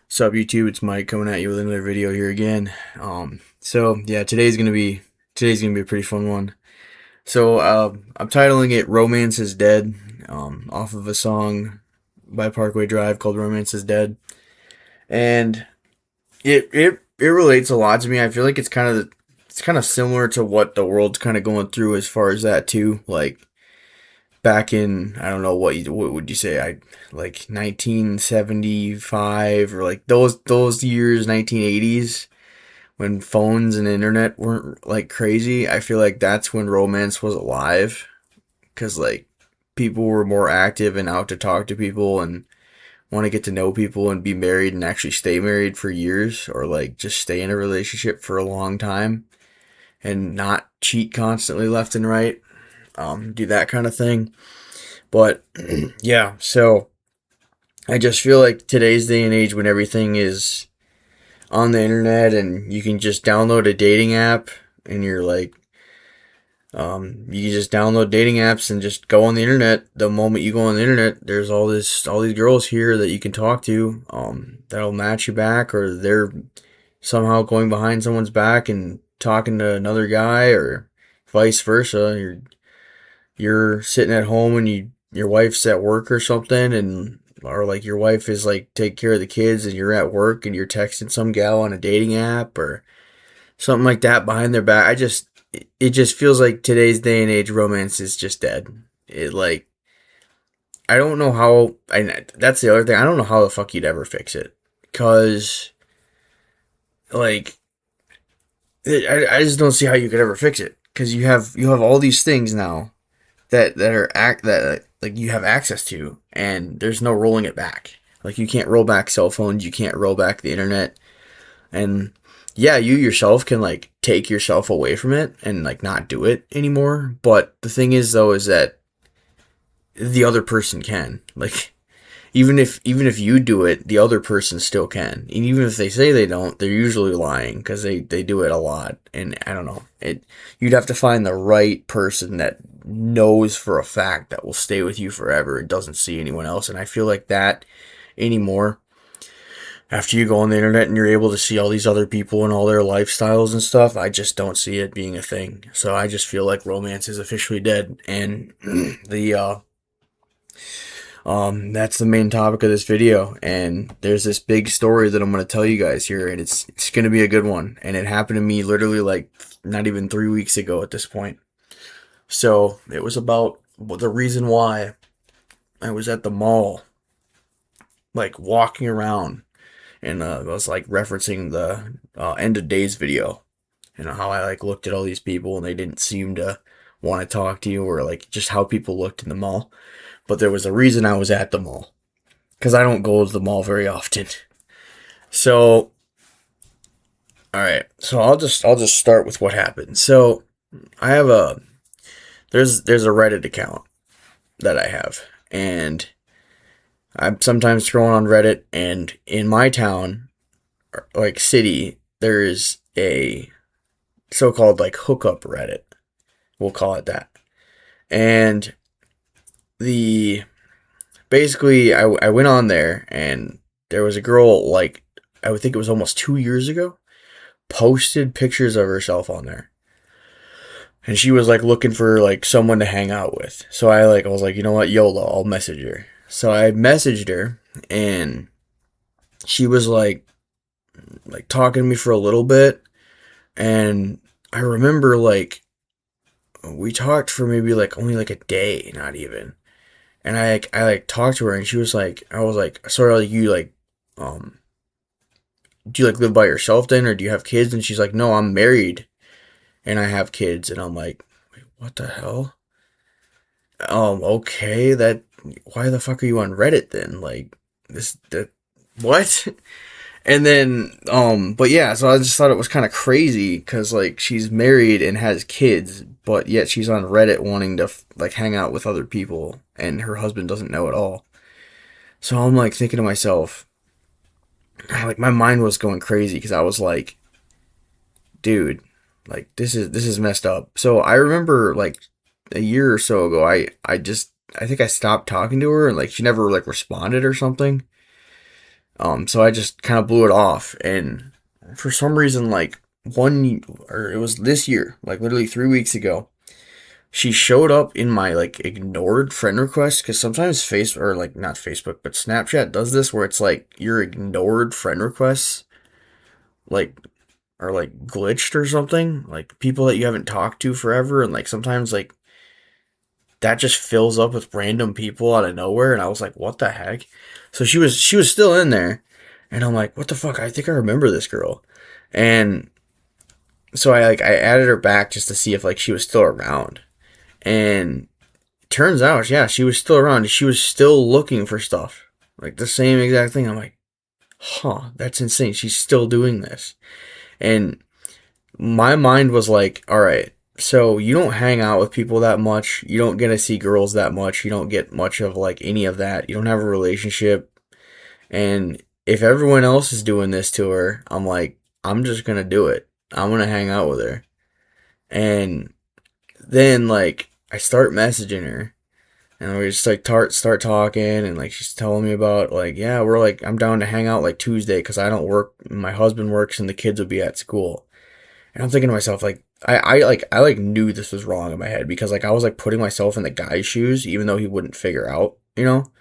What's up, YouTube? It's Mike coming at you with another video here again. Today's gonna be a pretty fun one. I'm titling it "Romance is Dead," off of a song by Parkway Drive called "Romance is Dead," and it relates a lot to me. I feel like it's kind of similar to what the world's kind of going through as far as that too. Like back in, I don't know what would you say, I like 1975, or like those years, 1980s, when phones and internet weren't like crazy. I feel like that's when romance was alive, because like people were more active and out to talk to people and want to get to know people and be married and actually stay married for years, or like just stay in a relationship for a long time and not cheat constantly left and right, do that kind of thing. But yeah, so I just feel like today's day and age, when everything is on the internet and you can just download a dating app, and you're like, you can just download dating apps and just go on the internet. The moment you go on the internet, there's all these girls here that you can talk to, that'll match you back, or they're somehow going behind someone's back and talking to another guy, or vice versa. You're sitting at home and your wife's at work or something, and or like your wife is like take care of the kids and you're at work and you're texting some gal on a dating app or something like that behind their back. It just feels like today's day and age romance is just dead. It like, I don't know how. I That's the other thing. I don't know how the fuck you'd ever fix it, cause like I just don't see how you could ever fix it, cause you have all these things now that are act that like you have access to, and there's no rolling it back. Like, you can't roll back cell phones, you can't roll back the internet, and yeah, you yourself can like take yourself away from it and like not do it anymore. But the thing is, though, is that the other person can, like, even if you do it, the other person still can. And even if they say they don't, they're usually lying, because they do it a lot. And I don't know. You'd have to find the right person that knows for a fact that will stay with you forever and doesn't see anyone else. And I feel like that anymore, after you go on the internet and you're able to see all these other people and all their lifestyles and stuff, I just don't see it being a thing. So I just feel like romance is officially dead. And the that's the main topic of this video, and there's this big story that I'm going to tell you guys here, and it's going to be a good one, and it happened to me literally like not even 3 weeks ago at this point. So it was about the reason why I was at the mall, like walking around, and I was like referencing the end of days video, and how I like looked at all these people and they didn't seem to want to talk to you, or like just how people looked in the mall. But there was a reason I was at the mall, because I don't go to the mall very often. So, all right. So I'll just start with what happened. So I have there's a Reddit account that I have, and I'm sometimes scrolling on Reddit, and in my town, like city, there is a so-called like hookup Reddit. We'll call it that. And the basically, I went on there, and there was a girl, like, I would think it was almost 2 years ago, posted pictures of herself on there. And she was like looking for like someone to hang out with. So I was like, you know what, YOLO, I'll message her. So I messaged her, and she was like talking to me for a little bit, and I remember like we talked for maybe like only like a day, not even. And I like talked to her, and she was like, I was like, sorry, like, you like, do you like live by yourself then, or do you have kids? And she's like, no, I'm married and I have kids. And I'm like, wait, what the hell? Okay, why the fuck are you on Reddit then? Like, that, what? And then, but yeah, so I just thought it was kind of crazy, because like she's married and has kids, but yet she's on Reddit wanting to like hang out with other people, and her husband doesn't know at all. So I'm like thinking to myself, like my mind was going crazy, because I was like, dude, like this is messed up. So I remember like a year or so ago, I think I stopped talking to her, and like she never like responded or something. So I just kind of blew it off, and for some reason, like or it was this year, like literally 3 weeks ago, she showed up in my like ignored friend request because sometimes or like not Facebook, but Snapchat does this where it's like your ignored friend requests like are like glitched or something, like people that you haven't talked to forever, and like sometimes like that just fills up with random people out of nowhere, and I was like, what the heck? So she was still in there, and I'm like, what the fuck? I think I remember this girl. And so I added her back just to see if like she was still around. And turns out, yeah, she was still around. She was still looking for stuff. Like the same exact thing. I'm like, huh, that's insane. She's still doing this. And my mind was like, all right, so you don't hang out with people that much. You don't get to see girls that much. You don't get much of like any of that. You don't have a relationship. And if everyone else is doing this to her, I'm like, I'm just gonna do it. I'm gonna hang out with her. And then like I start messaging her, and we just like start talking, and like she's telling me about like, yeah, we're like, I'm down to hang out like Tuesday because I don't work. My husband works and the kids will be at school. And I'm thinking to myself, like, I knew this was wrong in my head because like I was like putting myself in the guy's shoes, even though he wouldn't figure out, you know.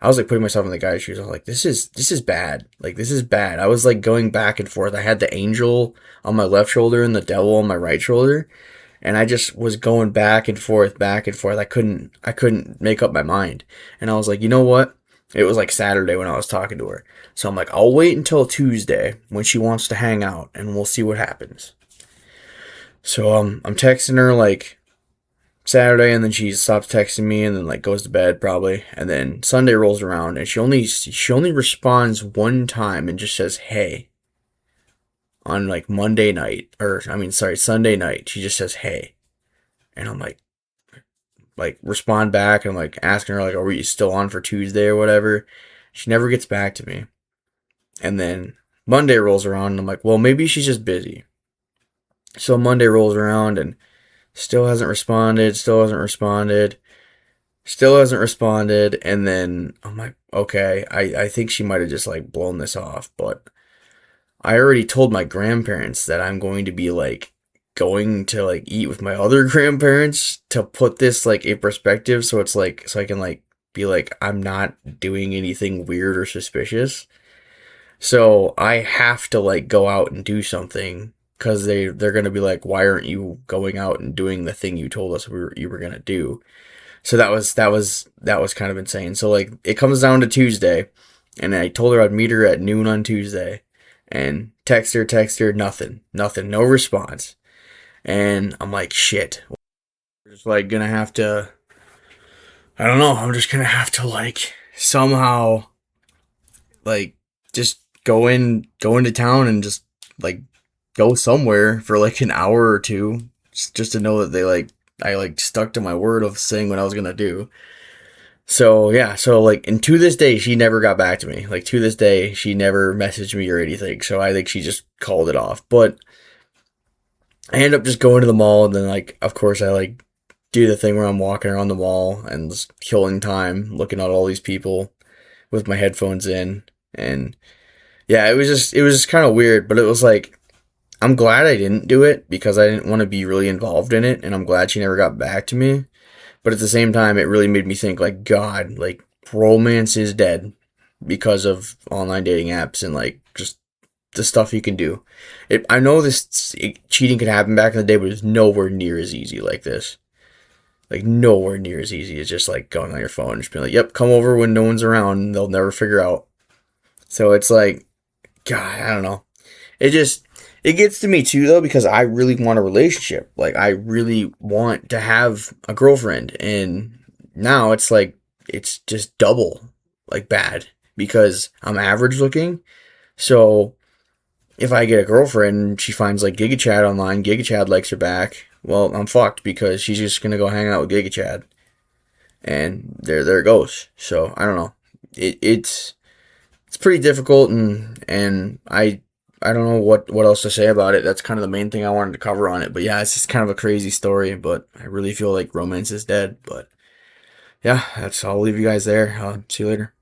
I was like putting myself in the guy's shoes. I was like, this is bad. Like this is bad. I was like going back and forth. I had the angel on my left shoulder and the devil on my right shoulder, and I just was going back and forth, back and forth. I couldn't make up my mind. And I was like, you know what? It was like Saturday when I was talking to her. So I'm like, I'll wait until Tuesday when she wants to hang out, and we'll see what happens. So I'm texting her like Saturday, and then she stops texting me, and then like goes to bed probably, and then Sunday rolls around, and she only responds one time and just says hey on like Monday night, or I mean sorry, Sunday night. She just says hey, and I'm like respond back, and I'm like asking her like, are we still on for Tuesday or whatever? She never gets back to me, and then Monday rolls around, and I'm like, well, maybe she's just busy. So Monday rolls around, and still hasn't responded, still hasn't responded, still hasn't responded. And then I'm like, okay, I think she might have just like blown this off. But I already told my grandparents that I'm going to be like going to like eat with my other grandparents to put this like in perspective. So it's like, so I can like be like, I'm not doing anything weird or suspicious. So I have to like go out and do something because they're gonna be like, why aren't you going out and doing the thing you told us you were gonna do? So that was kind of insane. So like it comes down to Tuesday, and I told her I'd meet her at noon on Tuesday, and text her, nothing, no response. And I'm like, shit, we're just like gonna have to. I don't know. I'm just gonna have to like somehow like just go into town and just like go somewhere for like an hour or two just to know that I like stuck to my word of saying what I was gonna do. So yeah, so like, and to this day she never got back to me. Like to this day she never messaged me or anything. So I think she just called it off. But I end up just going to the mall, and then like of course I like do the thing where I'm walking around the mall and just killing time looking at all these people with my headphones in. And yeah, it was just kind of weird, but it was like I'm glad I didn't do it because I didn't want to be really involved in it, and I'm glad she never got back to me. But at the same time, it really made me think like, God, like romance is dead because of online dating apps and like just the stuff you can do. I know cheating could happen back in the day, but it's nowhere near as easy like this. Like nowhere near as easy as just like going on your phone and just being like, "Yep, come over when no one's around." And they'll never figure out. So it's like, God, I don't know. It just it gets to me too though because I really want a relationship. Like I really want to have a girlfriend, and now it's like it's just double like bad because I'm average looking. So if I get a girlfriend and she finds like Giga Chad online, Giga Chad likes her back, well, I'm fucked because she's just gonna go hang out with Giga Chad, and there it goes. So I don't know. It's pretty difficult, and I don't know what else to say about it. That's kind of the main thing I wanted to cover on it. But yeah, it's just kind of a crazy story. But I really feel like romance is dead. But yeah, I'll leave you guys there. See you later.